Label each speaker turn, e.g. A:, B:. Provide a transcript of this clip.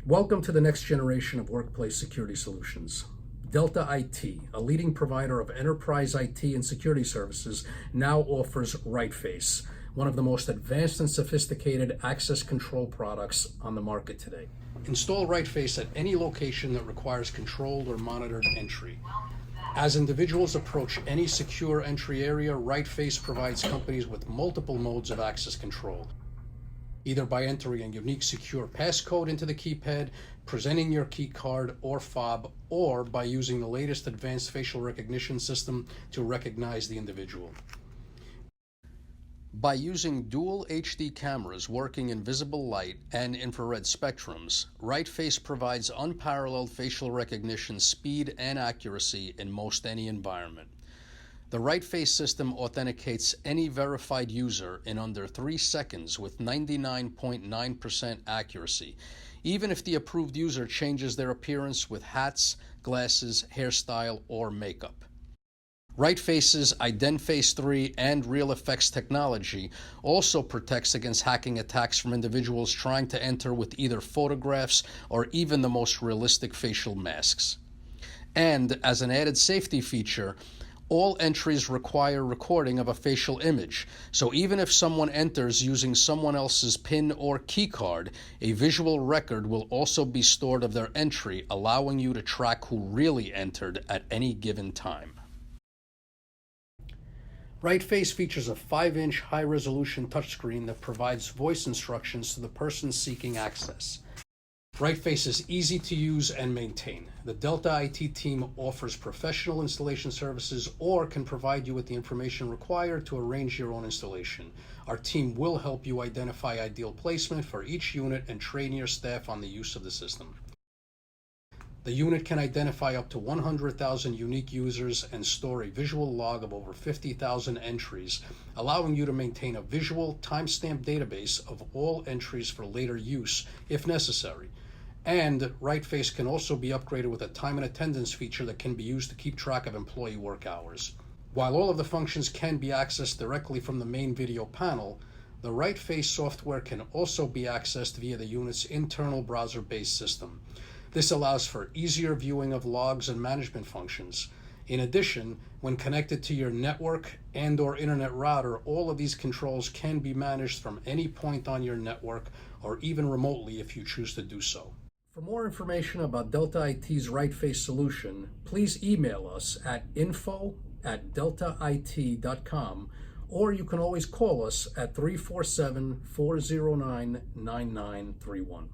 A: Welcome to the next generation of workplace security solutions. Delta IT, a leading provider of enterprise IT and security services, now offers RiteFACE, one of the most advanced and sophisticated access control products on the market today. Install RiteFACE at any location that requires controlled or monitored entry. As individuals approach any secure entry area, RiteFACE provides companies with multiple modes of access control, either by entering a unique secure passcode into the keypad, presenting your keycard or fob, or by using the latest advanced facial recognition system to recognize the individual. By using dual HD cameras working in visible light and infrared spectrums, RiteFACE provides unparalleled facial recognition speed and accuracy in most any environment. The RiteFACE system authenticates any verified user in under 3 seconds with 99.9% accuracy, even if the approved user changes their appearance with hats, glasses, hairstyle, or makeup. RiteFACE's IdenFace 3 and RealFX technology also protects against hacking attacks from individuals trying to enter with either photographs or even the most realistic facial masks. And as an added safety feature, all entries require recording of a facial image, so even if someone enters using someone else's PIN or keycard, a visual record will also be stored of their entry, allowing you to track who really entered at any given time. RiteFACE features a 5-inch high-resolution touchscreen that provides voice instructions to the person seeking access. RiteFACE is easy to use and maintain. The Delta IT team offers professional installation services or can provide you with the information required to arrange your own installation. Our team will help you identify ideal placement for each unit and train your staff on the use of the system. The unit can identify up to 100,000 unique users and store a visual log of over 50,000 entries, allowing you to maintain a visual, timestamped database of all entries for later use if necessary. And RiteFACE can also be upgraded with a time and attendance feature that can be used to keep track of employee work hours. While all of the functions can be accessed directly from the main video panel, the RiteFACE software can also be accessed via the unit's internal browser-based system. This allows for easier viewing of logs and management functions. In addition, when connected to your network and/or internet router, all of these controls can be managed from any point on your network or even remotely if you choose to do so. For more information about Delta IT's RiteFACE solution, please email us at info@deltait.com, or you can always call us at 347-409-9931.